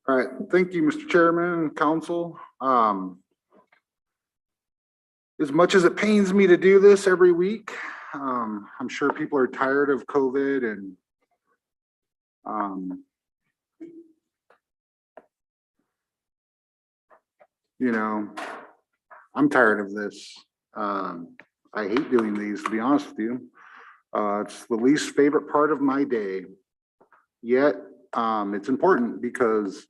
All right, thank you, Mr. Chairman, Council. As much as it pains me to do this every week, I'm sure people are tired of COVID and you know, I'm tired of this. I hate doing these, to be honest with you. It's the least favorite part of my day. Yet, it's important because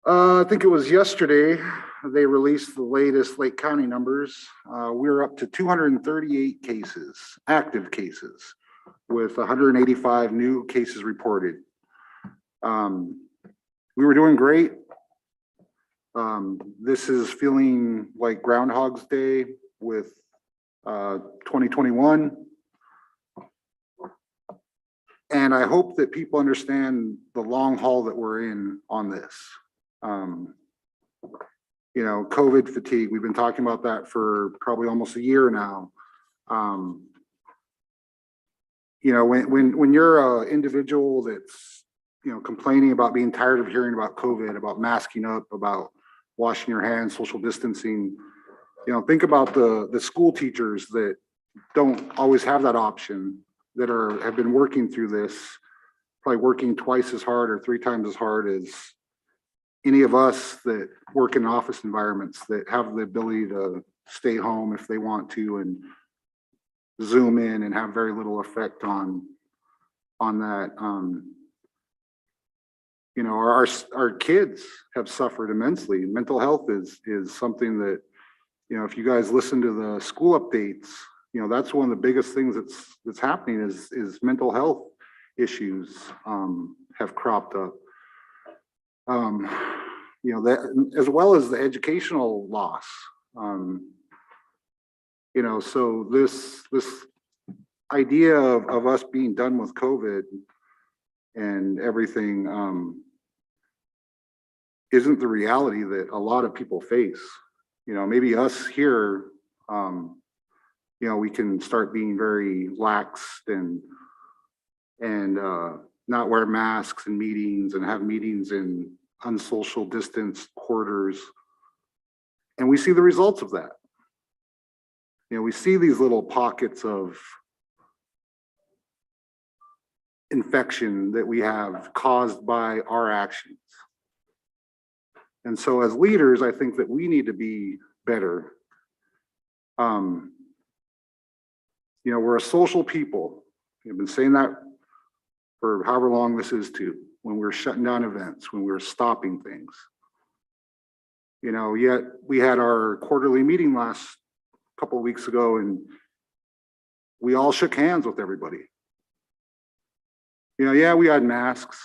I think it was yesterday, they released the latest Lake County numbers. We're up to 238 cases, active cases, with 185 new cases reported. We were doing great. This is feeling like Groundhog's Day with 2021. And I hope that people understand the long haul that we're in on this. You know, COVID fatigue, we've been talking about that for probably almost a year now. You know, when you're an individual that's, you know, complaining about being tired of hearing about COVID, about masking up, about washing your hands, social distancing, you know, think about the school teachers that don't always have that option, that have been working through this, probably working twice as hard or 3 times as hard as any of us that work in office environments that have the ability to stay home if they want to and Zoom in and have very little effect on that. You know, our kids have suffered immensely. Mental health is something that, you know, if you guys listen to the school updates, you know, that's one of the biggest things that's happening is mental health issues have cropped up. You know, that as well as the educational loss. You know, so this idea of us being done with COVID and everything isn't the reality that a lot of people face. You know, maybe us here, you know, we can start being very laxed and not wear masks in meetings and have meetings in unsocial distance quarters. And we see the results of that. You know, we see these little pockets of infection that we have caused by our actions. And so as leaders, I think that we need to be better. You know, we're a social people. I've been saying that for however long this is too, when we're shutting down events, when we're stopping things. You know, yet we had our quarterly meeting last couple of weeks ago and we all shook hands with everybody. You know, yeah, we had masks.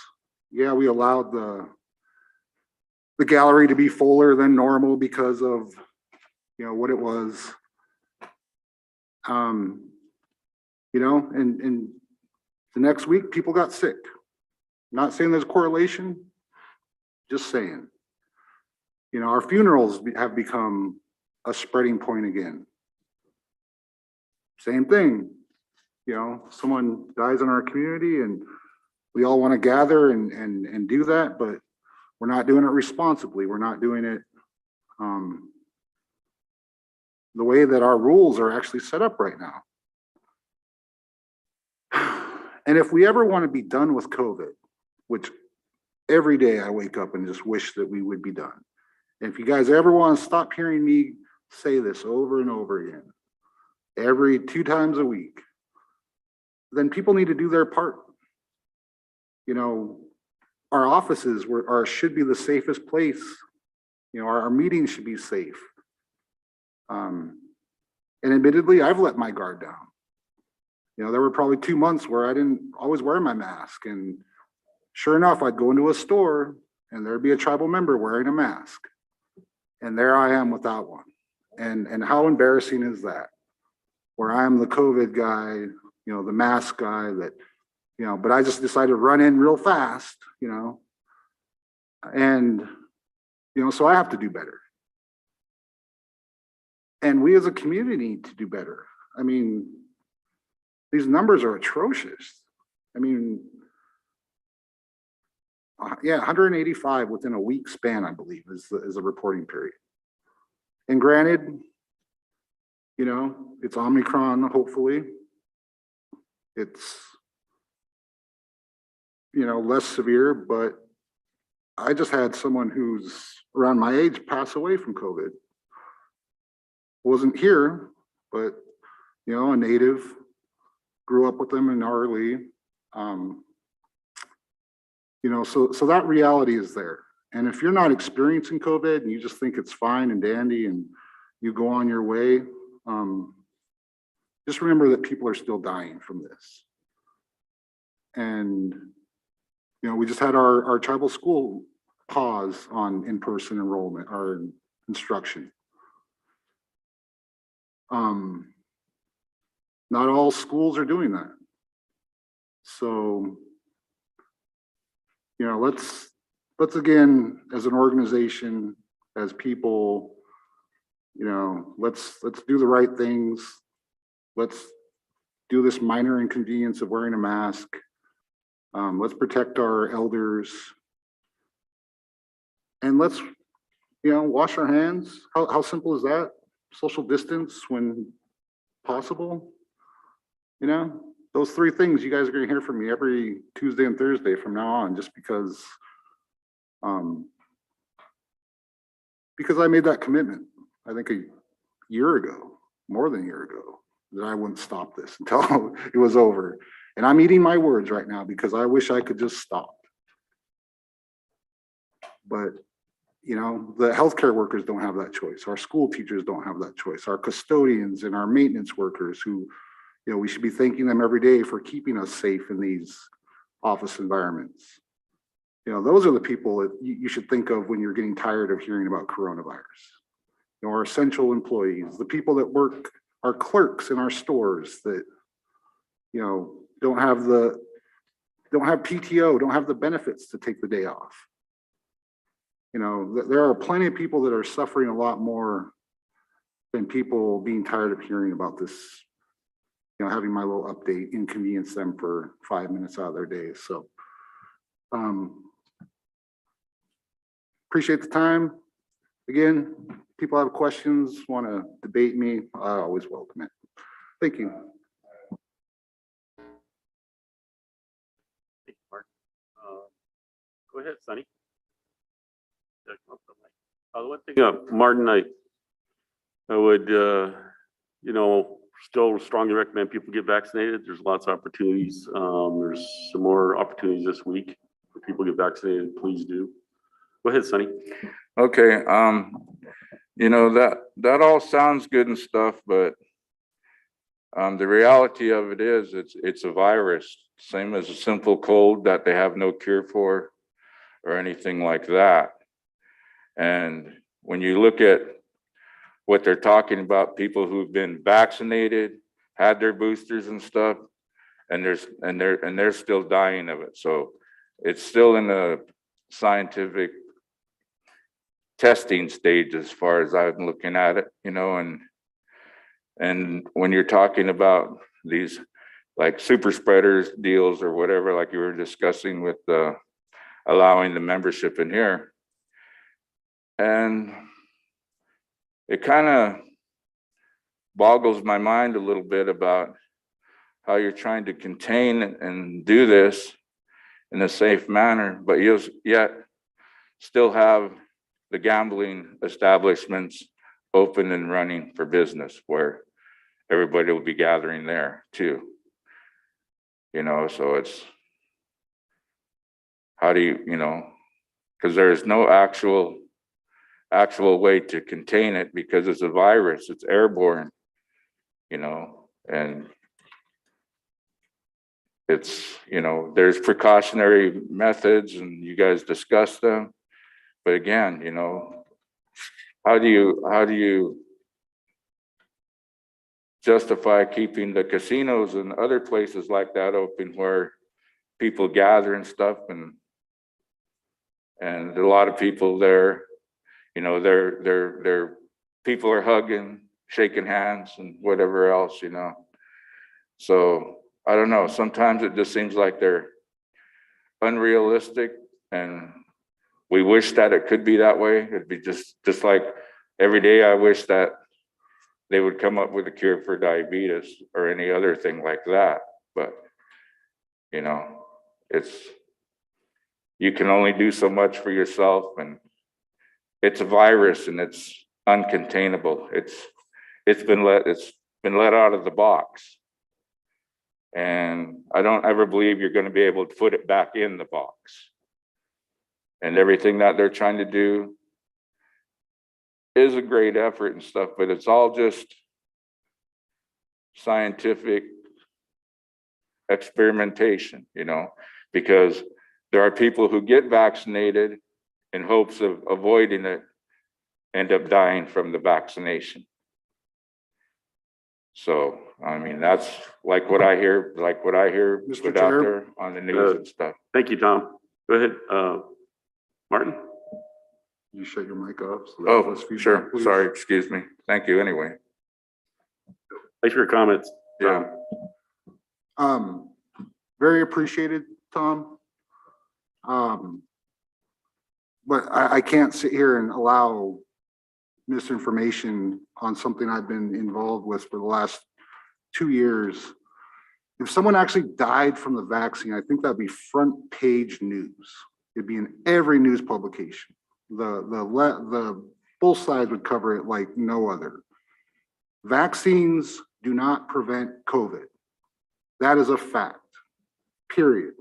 Yeah, we allowed the gallery to be fuller than normal because of, you know, what it was. You know, and the next week people got sick. Not saying there's a correlation, just saying. You know, our funerals have become a spreading point again. Same thing. You know, someone dies in our community and we all want to gather and do that, but we're not doing it responsibly. We're not doing it the way that our rules are actually set up right now. And if we ever want to be done with COVID, which every day I wake up and just wish that we would be done. And if you guys ever want to stop hearing me say this over and over again, every 2 times a week, then people need to do their part. You know, our offices should be the safest place. You know, our meetings should be safe. And admittedly, I've let my guard down. You know, there were probably 2 months where I didn't always wear my mask. And sure enough, I'd go into a store and there'd be a tribal member wearing a mask. And there I am without one. And how embarrassing is that? Where I'm the COVID guy, you know, the mask guy that, you know, but I just decided to run in real fast, you know. And, you know, so I have to do better. And we as a community need to do better. I mean, these numbers are atrocious. I mean, Yeah, 185 within a week span, I believe, is the reporting period. And granted, you know, it's Omicron, hopefully. It's, you know, less severe, but I just had someone who's around my age pass away from COVID. Wasn't here, but, you know, a native, grew up with them in Arley. You know, so that reality is there. And if you're not experiencing COVID and you just think it's fine and dandy and you go on your way, just remember that people are still dying from this. And, you know, we just had our tribal school pause on in-person enrollment or instruction. Not all schools are doing that. So, you know, let's again, as an organization, as people, you know, let's do the right things. Let's do this minor inconvenience of wearing a mask. Let's protect our elders. And let's, you know, wash our hands. How simple is that? Social distance when possible. You know, those three things you guys are going to hear from me every Tuesday and Thursday from now on, just because I made that commitment, I think a year ago, more than a year ago, that I wouldn't stop this until it was over. And I'm eating my words right now because I wish I could just stop. But, you know, the healthcare workers don't have that choice. Our school teachers don't have that choice. Our custodians and our maintenance workers who, you know, we should be thanking them every day for keeping us safe in these office environments. You know, those are the people that you should think of when you're getting tired of hearing about coronavirus. You know, our essential employees, the people that work, our clerks in our stores that, you know, don't have PTO, don't have the benefits to take the day off. You know, there are plenty of people that are suffering a lot more than people being tired of hearing about this. You know, having my little update inconvenience them for 5 minutes out of their day. So appreciate the time. Again, people have questions, want to debate me, I always welcome it. Thank you. Thank you, Mark. Go ahead, Sonny. The one thing, Martin, I would, you know, still strongly recommend people get vaccinated. There's lots of opportunities. There's some more opportunities this week for people to get vaccinated. Please do. Go ahead, Sonny. Okay, you know, that all sounds good and stuff, but the reality of it is it's a virus, same as a simple cold that they have no cure for or anything like that. And when you look at what they're talking about, people who've been vaccinated, had their boosters and stuff, and they're still dying of it. So it's still in the scientific testing stage as far as I'm looking at it, you know, and when you're talking about these like super spreaders deals or whatever, like you were discussing with allowing the membership in here, and it kind of boggles my mind a little bit about how you're trying to contain and do this in a safe manner, but you'll yet still have the gambling establishments open and running for business where everybody will be gathering there too. You know, so it's, how do you know, because there's no actual way to contain it because it's a virus, it's airborne, you know, and it's, you know, there's precautionary methods and you guys discuss them. But again, you know, how do you justify keeping the casinos and other places like that open where people gather and stuff, and a lot of people there, you know, they're people are hugging, shaking hands and whatever else, you know. So I don't know, sometimes it just seems like they're unrealistic And we wish that it could be that way. It'd be just like every day I wish that they would come up with a cure for diabetes or any other thing like that. But, you know, you can only do so much for yourself, and it's a virus and it's uncontainable. It's been let out of the box. And I don't ever believe you're going to be able to put it back in the box. And everything that they're trying to do is a great effort and stuff, but it's all just scientific experimentation, you know, because there are people who get vaccinated in hopes of avoiding it, end up dying from the vaccination. So, I mean, that's like what I hear Mr. put out Chair. there on the news and stuff. Thank you, Tom. Go ahead, Martin. You shut your mic off. So that Oh, was feedback, sure. please. Sorry, excuse me. Thank you anyway. Thanks for your comments. Yeah. Very appreciated, Tom. But I can't sit here and allow misinformation on something I've been involved with for the last 2 years. If someone actually died from the vaccine, I think that'd be front page news. It'd be in every news publication. The both sides would cover it like no other. Vaccines do not prevent COVID. That is a fact, period.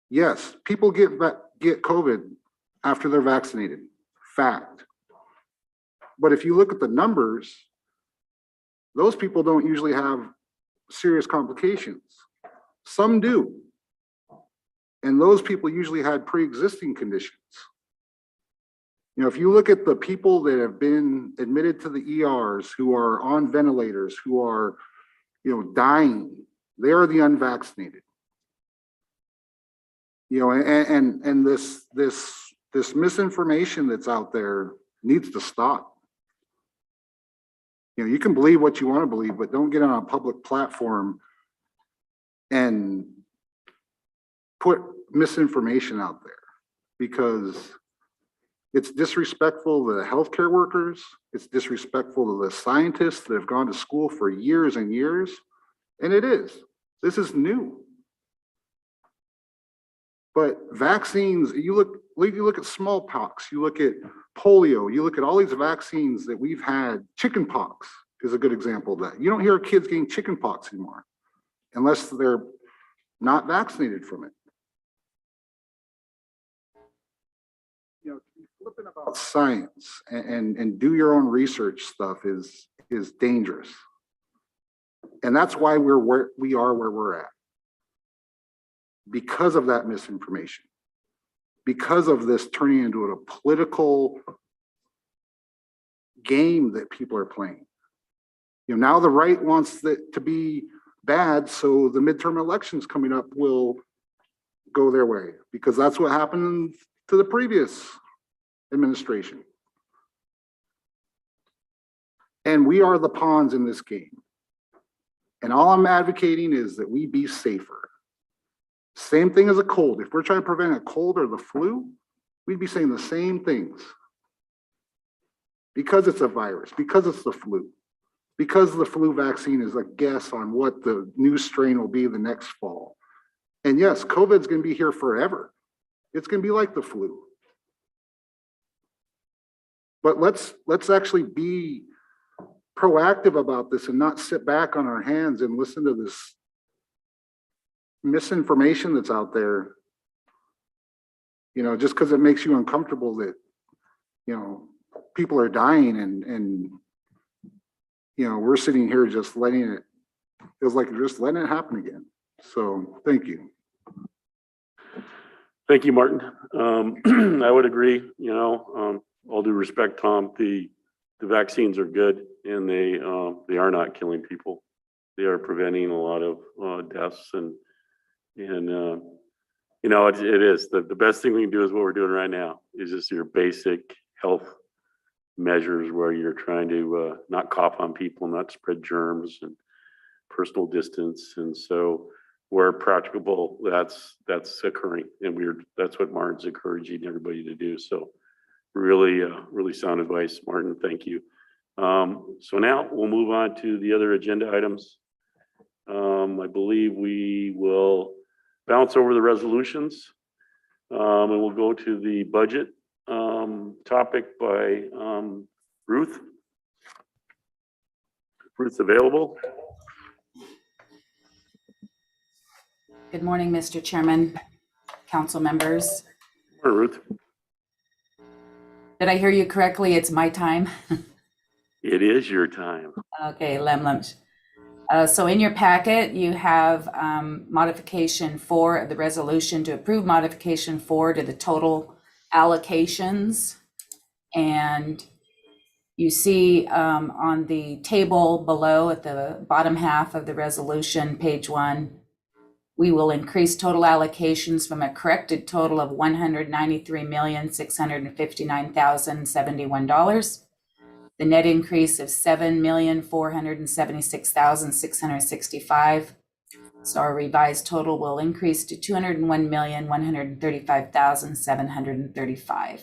Yes, people get COVID after they're vaccinated, fact. But if you look at the numbers, those people don't usually have serious complications. Some do. And those people usually had pre-existing conditions. You know, if you look at the people that have been admitted to the ERs, who are on ventilators, who are, you know, dying, they are the unvaccinated. You know, and this misinformation that's out there needs to stop. You know, you can believe what you want to believe, but don't get on a public platform and put misinformation out there, because it's disrespectful to the healthcare workers. It's disrespectful to the scientists that have gone to school for years and years. And it is. This is new. But vaccines, you look at smallpox, you look at polio, you look at all these vaccines that we've had. Chickenpox is a good example of that. You don't hear kids getting chickenpox anymore unless they're not vaccinated from it. You know, flipping about science and do your own research stuff is dangerous. And that's why we are where we're at. Because of that misinformation, because of this turning into a political game that people are playing. You know, now the right wants that to be bad, so the midterm elections coming up will go their way, because that's what happened to the previous administration. And we are the pawns in this game. And all I'm advocating is that we be safer. Same thing as a cold. If we're trying to prevent a cold or the flu, we'd be saying the same things. Because it's a virus, because it's the flu, because the flu vaccine is a guess on what the new strain will be the next fall. And yes, COVID's going to be here forever. It's going to be like the flu. But let's actually be proactive about this and not sit back on our hands and listen to this misinformation that's out there, you know, just because it makes you uncomfortable that, you know, people are dying and you know, we're sitting here just letting it, feels like we're just letting it happen again. So thank you. Thank you, Martin. I would agree, you know, all due respect, Tom, the vaccines are good, and they are not killing people. They are preventing a lot of deaths, and you know, it is the best thing we can do is what we're doing right now, is just your basic health measures where you're trying to not cough on people, not spread germs, and personal distance. And so where practicable, that's occurring. And that's what Martin's encouraging everybody to do. So really, really sound advice, Martin. Thank you. So now we'll move on to the other agenda items. I believe we will bounce over the resolutions, and we'll go to the budget topic by Ruth. Ruth's available. Good morning, Mr. Chairman, council members. Or Ruth. Did I hear you correctly? It's my time. It is your time. Okay, Lemlem. So in your packet, you have modification 4 of the resolution to approve modification 4 to the total allocations. And you see on the table below at the bottom half of the resolution, page 1, we will increase total allocations from a corrected total of $193,659,071. The net increase of $7,476,665. So our revised total will increase to $201,135,735.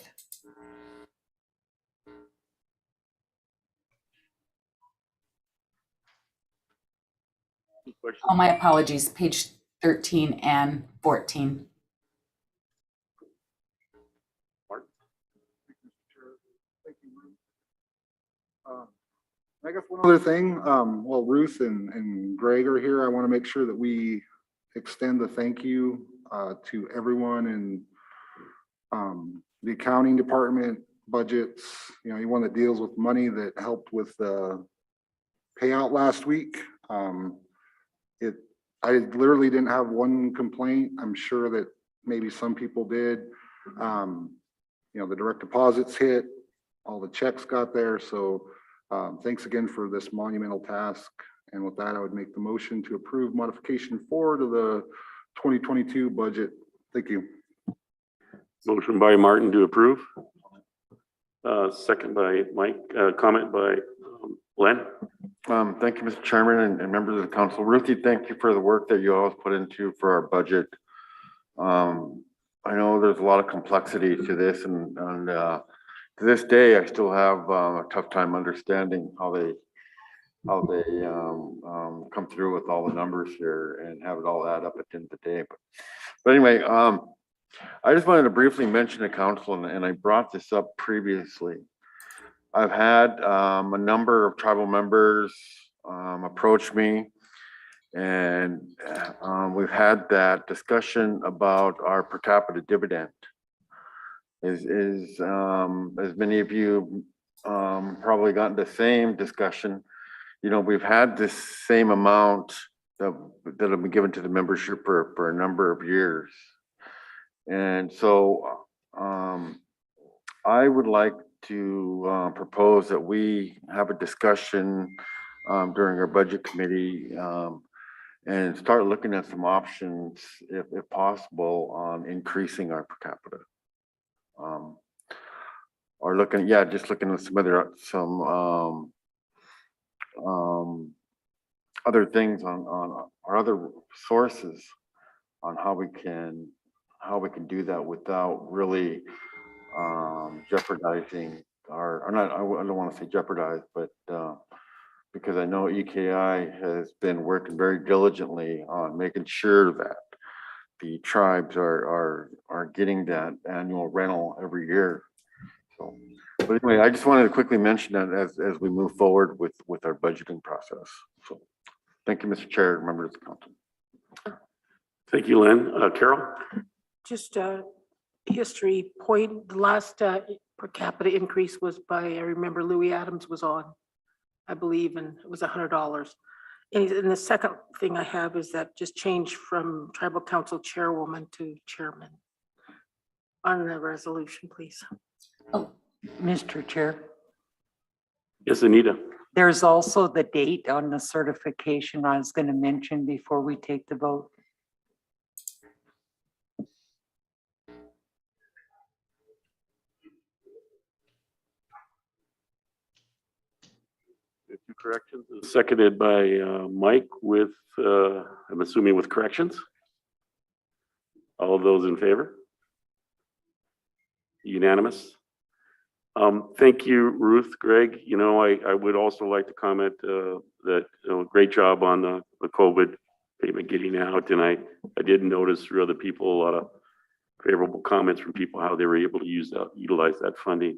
Oh, my apologies, page 13 and 14. I guess one other thing, while Ruth and Greg are here, I want to make sure that we extend the thank you to everyone in the accounting department, budgets, anyone that deals with money that helped with the payout last week. I literally didn't have one complaint. I'm sure that maybe some people did. The direct deposits hit, all the checks got there. So thanks again for this monumental task. And with that, I would make the motion to approve modification 4 to the 2022 budget. Thank you. Motion by Martin to approve. Second by Mike. Comment by Len. Thank you, Mr. Chairman and members of the council. Ruthie, thank you for the work that you always put into for our budget. I know there's a lot of complexity to this, and to this day, I still have a tough time understanding how they come through with all the numbers here and have it all add up at the end of the day. But anyway, I just wanted to briefly mention the council, and I brought this up previously. I've had a number of tribal members approach me, and we've had that discussion about our per capita dividend. As many of you probably gotten the same discussion, we've had this same amount that have been given to the membership for a number of years. And so I would like to propose that we have a discussion during our budget committee and start looking at some options, if possible, on increasing our per capita. Or just looking at some other things on our other sources on how we can do that without really jeopardizing I don't want to say jeopardize, but because I know EKI has been working very diligently on making sure that the tribes are getting that annual rental every year. So, but anyway, I just wanted to quickly mention that as we move forward with our budgeting process. So thank you, Mr. Chair, members of the council. Thank you, Len. Carol? Just a history point, the last per capita increase was by, I remember Louis Adams was on, I believe, and it was $100. And the second thing I have is that just change from tribal council chairwoman to chairman on the resolution, please. Oh, Mr. Chair, Yes, Anita. there's also the date on the certification I was going to mention before we take the vote. If you corrections, seconded by Mike with, I'm assuming with corrections. All of those in favor? Unanimous. Thank you, Ruth, Greg. You know, I would also like to comment that, you know, great job on the COVID payment getting out. And I did notice through other people, a lot of favorable comments from people, how they were able to utilize that funding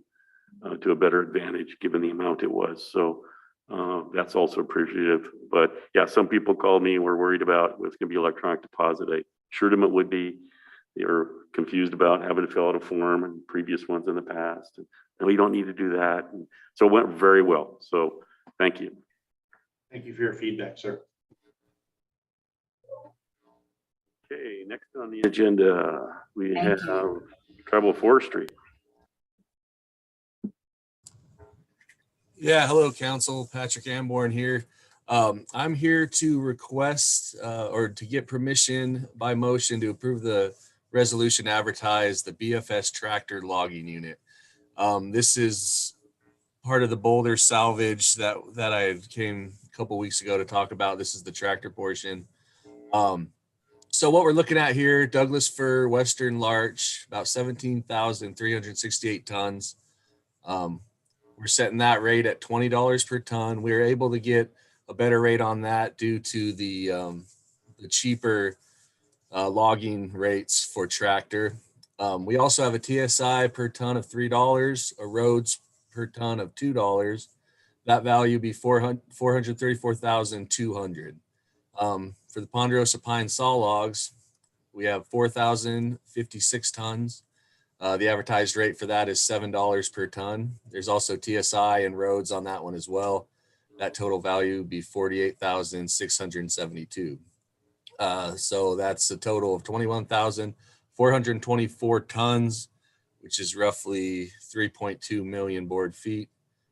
to a better advantage, given the amount it was. So that's also appreciative. But yeah, some people called me and were worried about what's going to be electronic deposit. I assured them it would be. They were confused about having to fill out a form and previous ones in the past. And, no, you don't need to do that. And so it went very well. So thank you. Thank you for your feedback, sir. Okay, next on the agenda, we Thank have you. tribal forestry. Yeah, hello, Council. Patrick Amborn here. I'm here to request or to get permission by motion to approve the resolution advertised the BFS tractor logging unit. This is part of the boulder salvage that I came a couple weeks ago to talk about. This is the tractor portion. So what we're looking at here, Douglas fir, Western larch, about 17,368 tons. We're setting that rate at $20 per ton. We were able to get a better rate on that due to the cheaper logging rates for tractor. We also have a TSI per ton of $3, a Rhodes per ton of $2. That value be 434,200. For the Ponderosa pine saw logs, we have 4,056 tons. The advertised rate for that is $7 per ton. There's also TSI and Rhodes on that one as well. That total value would be 48,672. So that's a total of 21,424 tons, which is roughly 3.2 million board feet.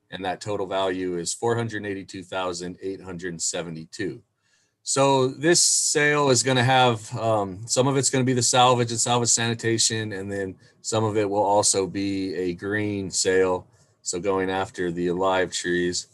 And that total value is 482,872. So this sale is going to have, some of it's going to be the salvage and salvage sanitation, and then some of it will also be a green sale. So going after the live trees.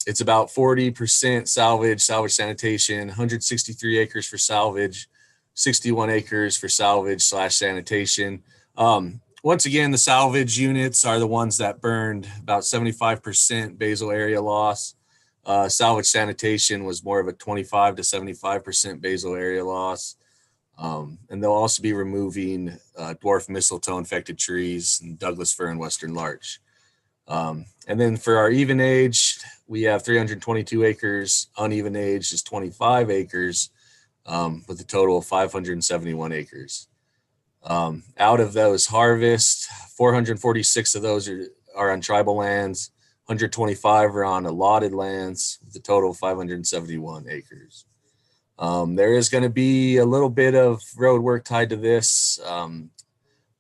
It's about 40% salvage sanitation, 163 acres for salvage, 61 acres for salvage / sanitation. Once again, the salvage units are the ones that burned about 75% basal area loss. Salvage sanitation was more of a 25 to 75% basal area loss. And they'll also be removing dwarf mistletoe infected trees and Douglas fir and Western larch. And then for our even age, we have 322 acres. Uneven age is 25 acres with a total of 571 acres. Out of those harvests, 446 of those are on tribal lands. 125 are on allotted lands with a total of 571 acres. There is going to be a little bit of road work tied to this.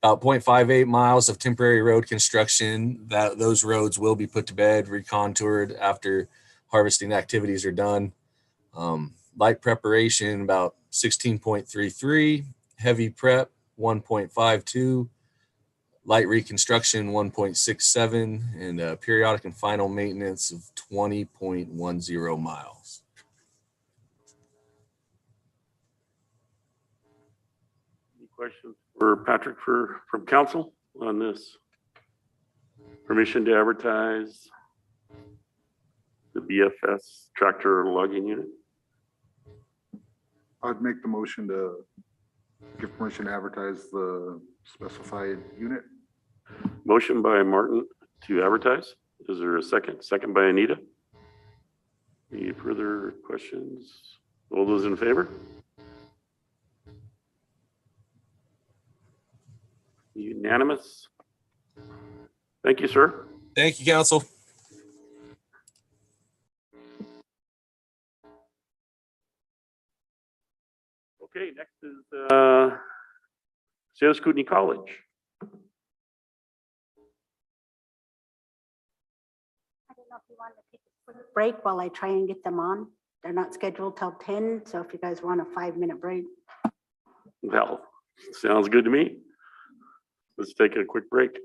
About 0.58 miles of temporary road construction. That those roads will be put to bed, recontoured after harvesting activities are done. Light preparation about 16.33, heavy prep 1.52. Light reconstruction 1.67, and periodic and final maintenance of 20.10 miles. Any questions for Patrick from council on this? Permission to advertise the BFS tractor logging unit? I'd make the motion to give permission to advertise the specified unit. Motion by Martin to advertise. Is there a second? Second by Anita. Any further questions? All those in favor? Unanimous. Thank you, sir. Thank you, Council. Okay, next is CSKT College. I don't know if you want to take a quick break while I try and get them on. They're not scheduled till 10, so if you guys want a 5-minute break. Well, sounds good to me. Let's take a quick break.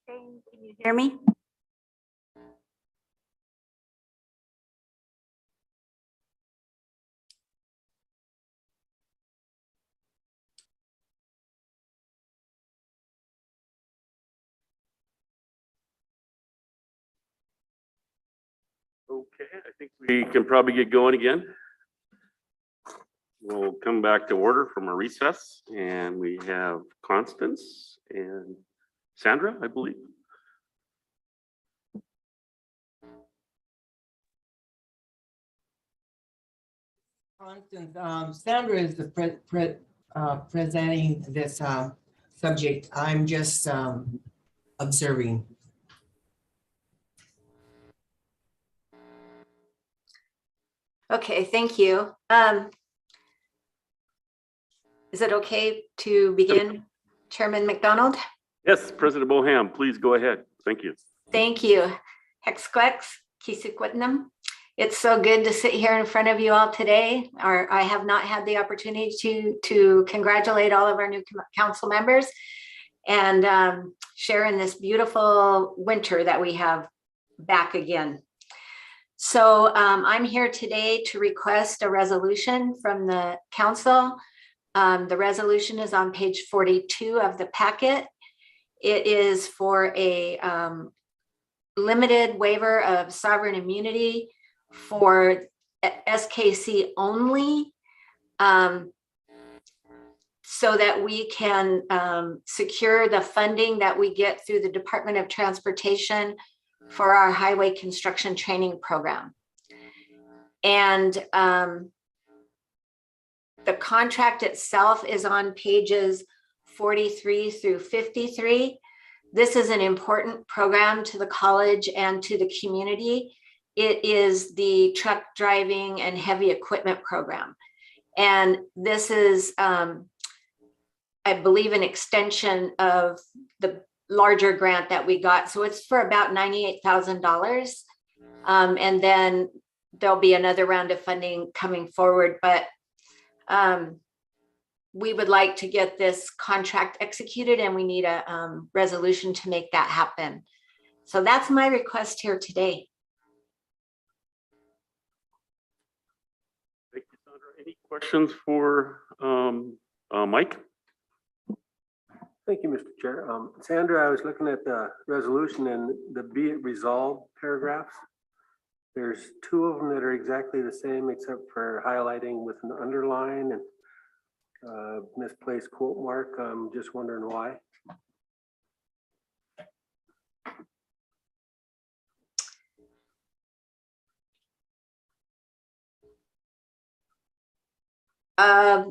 Shane, can you hear me? Okay, I think we can probably get going again. We'll come back to order from a recess, and we have Constance and Sandra, I believe. Constance, Sandra is the presenting this subject. I'm just observing. Okay, thank you. Is it okay to begin, Chairman McDonald? Yes, President Boham, please go ahead. Thank you. Thank you. Hexquex, Kisik. It's so good to sit here in front of you all today. I have not had the opportunity to congratulate all of our new council members and share in this beautiful winter that we have back again. So I'm here today to request a resolution from the council. The resolution is on page 42 of the packet. It is for a limited waiver of sovereign immunity for SKC only, so that we can secure the funding that we get through the Department of Transportation for our highway construction training program. And the contract itself is on pages 43 through 53. This is an important program to the college and to the community. It is the truck driving and heavy equipment program. And this is, I believe, an extension of the larger grant that we got. So it's for about $98,000. And then there'll be another round of funding coming forward. But we would like to get this contract executed, and we need a resolution to make that happen. So that's my request here today. Thank you, Sandra. Any questions for Mike? Thank you, Mr. Chair. Sandra, I was looking at the resolution and the be it resolved paragraphs. There's two of them that are exactly the same except for highlighting with an underline and misplaced quote mark. I'm just wondering why.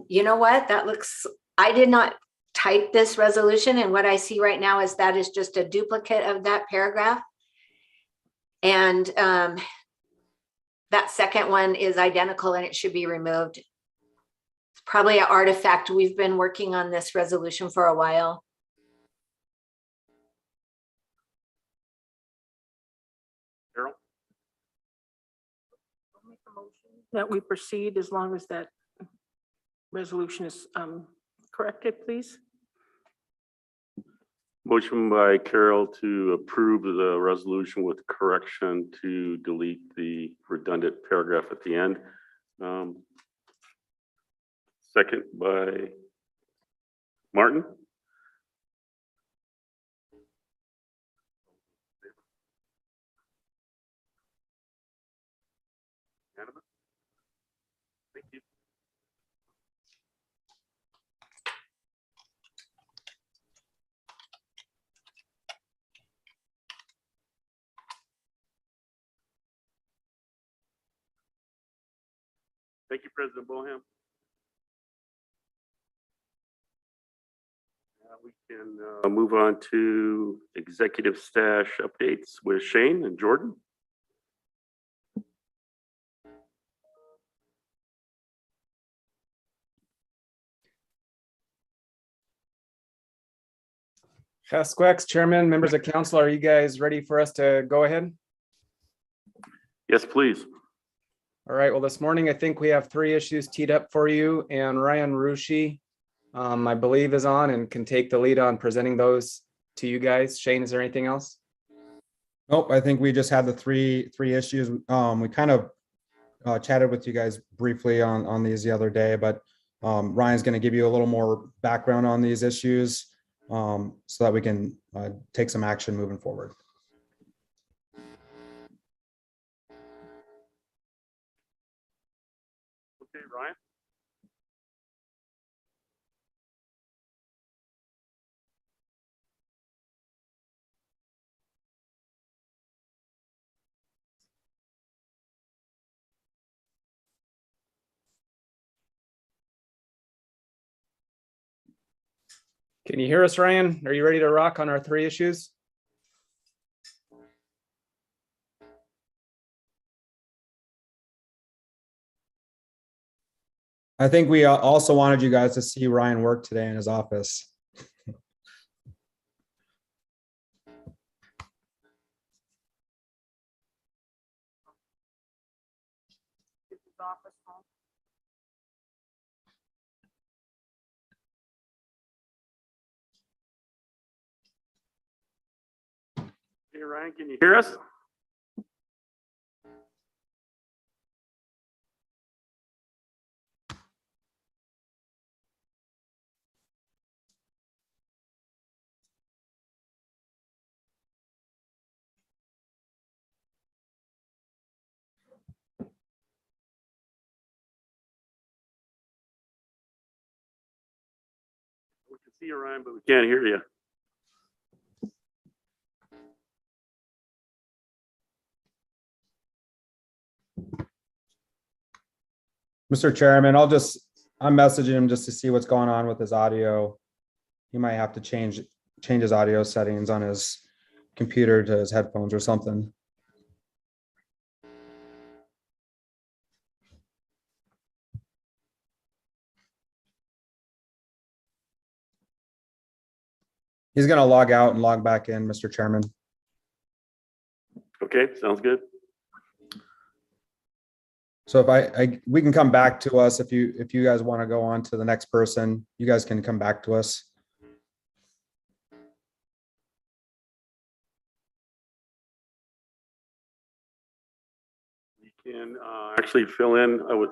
You know what? That looks, I did not type this resolution, and what I see right now is that is just a duplicate of that paragraph. And that second one is identical and it should be removed. It's probably an artifact. We've been working on this resolution for a while. Carol? I'll make a motion that we proceed as long as that resolution is corrected, please. Motion by Carol to approve the resolution with correction to delete the redundant paragraph at the end. Second by Martin. Thank you. Thank you, President Boham. We can move on to executive stash updates with Shane and Jordan. Hesquex, Chairman, members of council, are you guys ready for us to go ahead? Yes, please. All right, well, this morning, I think we have 3 issues teed up for you, and Ryan Rushi, I believe, is on and can take the lead on presenting those to you guys. Shane, is there anything else? Nope, I think we just had the three issues. We kind of chatted with you guys briefly on these the other day, but Ryan's going to give you a little more background on these issues so that we can take some action moving forward. Okay, Ryan? Can you hear us, Ryan? Are you ready to rock on our 3 issues? I think we also wanted you guys to see Ryan work today in his office. Hey, Ryan, can you hear us? We can see you, Ryan, but we can't hear you. Mr. Chairman, I'm messaging him just to see what's going on with his audio. He might have to change his audio settings on his computer to his headphones or something. He's going to log out and log back in, Mr. Chairman. Okay, sounds good. So if we can come back to us if you guys want to go on to the next person, you guys can come back to us. We can actually fill in with,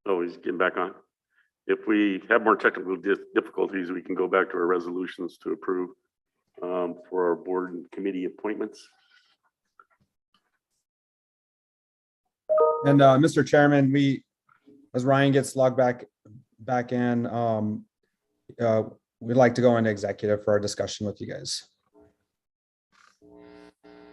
oh, he's getting back on. If we have more technical difficulties, we can go back to our resolutions to approve for our board and committee appointments. And Mr. Chairman, as Ryan gets logged back in, we'd like to go into executive for our discussion with you guys.